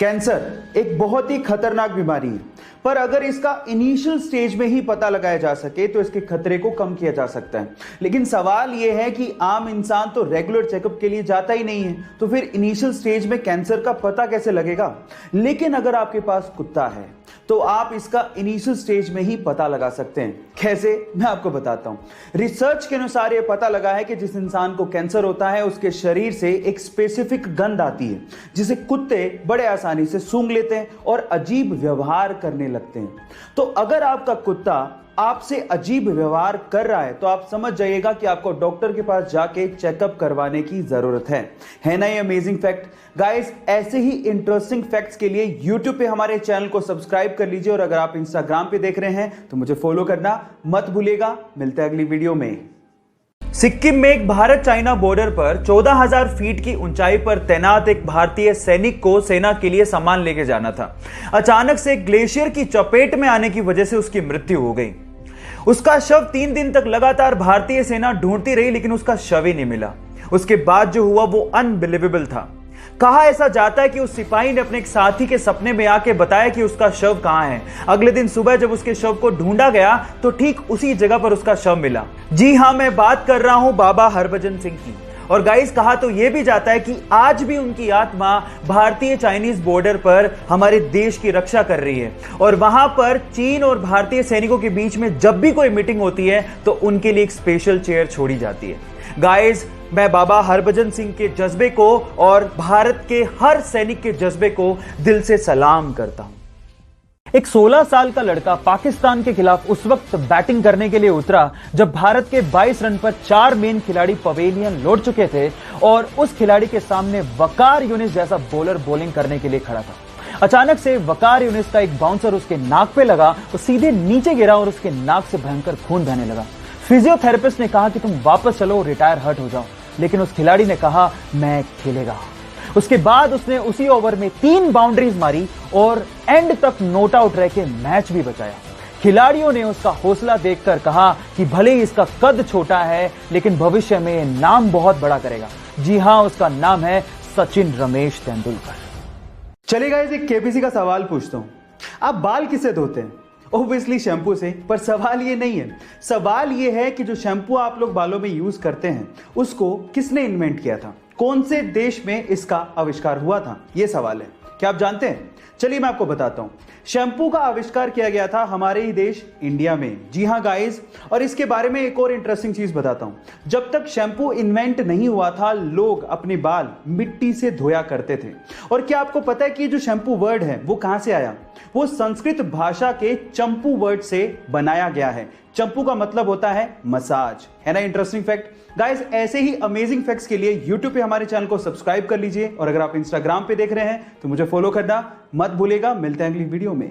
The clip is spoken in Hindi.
कैंसर एक बहुत ही खतरनाक बीमारी है, पर अगर इसका इनिशियल स्टेज में ही पता लगाया जा सके तो इसके खतरे को कम किया जा सकता है। लेकिन सवाल यह है कि आम इंसान तो रेगुलर चेकअप के लिए जाता ही नहीं है, तो फिर इनिशियल स्टेज में कैंसर का पता कैसे लगेगा। लेकिन अगर आपके पास कुत्ता है तो आप इसका इनिशियल स्टेज में ही पता लगा सकते हैं। कैसे, मैं आपको बताता हूं। रिसर्च के अनुसार यह पता लगा है कि जिस इंसान को कैंसर होता है उसके शरीर से एक स्पेसिफिक गंध आती है जिसे कुत्ते बड़े आसानी से सूंघ लेते हैं और अजीब व्यवहार करने लगते हैं। तो अगर आपका कुत्ता आपसे अजीब व्यवहार कर रहा है तो आप समझ जाइएगा कि आपको डॉक्टर के पास जाके चेकअप करवाने की जरूरत है ना ये अमेजिंग फैक्ट। गाइस, ऐसे ही इंटरेस्टिंग फैक्ट्स के लिए YouTube पे हमारे चैनल को सब्सक्राइब कर लीजिए और अगर आप Instagram पे देख रहे हैं तो मुझे फॉलो करना मत भूलिएगा। मिलते हैं अगली वीडियो में। सिक्किम में एक भारत चाइना बॉर्डर पर 14,000 फीट की ऊंचाई पर तैनात एक भारतीय सैनिक को सेना के लिए सामान लेके जाना था। अचानक से ग्लेशियर की चपेट में आने की वजह से उसकी मृत्यु हो गई। उसका शव 3 दिन तक लगातार भारतीय सेना ढूंढती रही, लेकिन उसका शव ही नहीं मिला। उसके बाद जो हुआ वो अनबिलीवेबल था। कहा ऐसा जाता है कि उस सिपाही ने अपने एक साथी के सपने में आके बताया कि उसका शव कहां है। अगले दिन सुबह जब उसके शव को ढूंढा गया तो ठीक उसी जगह पर उसका शव मिला। जी हां, मैं बात कर रहा हूं बाबा हरभजन सिंह की। और गाइस, कहा तो यह भी जाता है कि आज भी उनकी आत्मा भारतीय चाइनीज बॉर्डर पर हमारे देश की रक्षा कर रही है। और वहां पर चीन और भारतीय सैनिकों के बीच में जब भी कोई मीटिंग होती है तो उनके लिए एक स्पेशल चेयर छोड़ी जाती है। गाइस, मैं बाबा हरभजन सिंह के जज्बे को और भारत के हर सैनिक के जज्बे को दिल से सलाम करता हूं। एक 16 साल का लड़का पाकिस्तान के खिलाफ उस वक्त बैटिंग करने के लिए उतरा जब भारत के 22 रन पर 4 मेन खिलाड़ी पवेलियन लौट चुके थे और उस खिलाड़ी के सामने वकार यूनिस जैसा बॉलर बॉलिंग करने के लिए खड़ा था। अचानक से वकार यूनिस का एक बाउंसर उसके नाक पे लगा, वो सीधे नीचे गिरा और उसके नाक से भयंकर खून बहने लगा। फिजियोथेरेपिस्ट ने कहा कि तुम वापस चलो, रिटायर हर्ट हो जाओ, लेकिन उस खिलाड़ी ने कहा मैं खेलेगा। उसके बाद उसने उसी ओवर में 3 बाउंड्रीज मारी और एंड तक नॉट आउट रह के मैच भी बचाया। खिलाड़ियों ने उसका हौसला देखकर कहा कि भले ही इसका कद छोटा है लेकिन भविष्य में नाम बहुत बड़ा करेगा। जी हां, उसका नाम है सचिन रमेश तेंदुलकर। चलिए गाइस, एक केबीसी का सवाल पूछता हूं। आप बाल किससे धोते हैं? ऑब्वियसली शैम्पू से। पर सवाल ये नहीं है। सवाल ये है कि जो शैम्पू आप लोग बालों में यूज करते हैं उसको किसने इन्वेंट किया था, कौन से देश में इसका आविष्कार हुआ था, ये सवाल है। क्या आप जानते हैं? चलिए मैं आपको बताता हूं। शैम्पू का आविष्कार किया गया था हमारे ही देश इंडिया में। जी हां गाइस, और इसके बारे में एक और इंटरेस्टिंग चीज बताता हूं। जब तक शैम्पू इन्वेंट नहीं हुआ था लोग अपने बाल मिट्टी से धोया करते थे। और क्या आपको पता है कि जो शैम्पू वर्ड है वो कहां से आया? वो संस्कृत भाषा के चंपू वर्ड से बनाया गया है। चंपू का मतलब होता है मसाज। है ना इंटरेस्टिंग फैक्ट। गाइस, ऐसे ही अमेजिंग फैक्ट्स के लिए YouTube पे हमारे चैनल को सब्सक्राइब कर लीजिए और अगर आप Instagram पे देख रहे हैं तो मुझे फॉलो करना मत भूलिएगा। मिलते हैं अगली वीडियो में।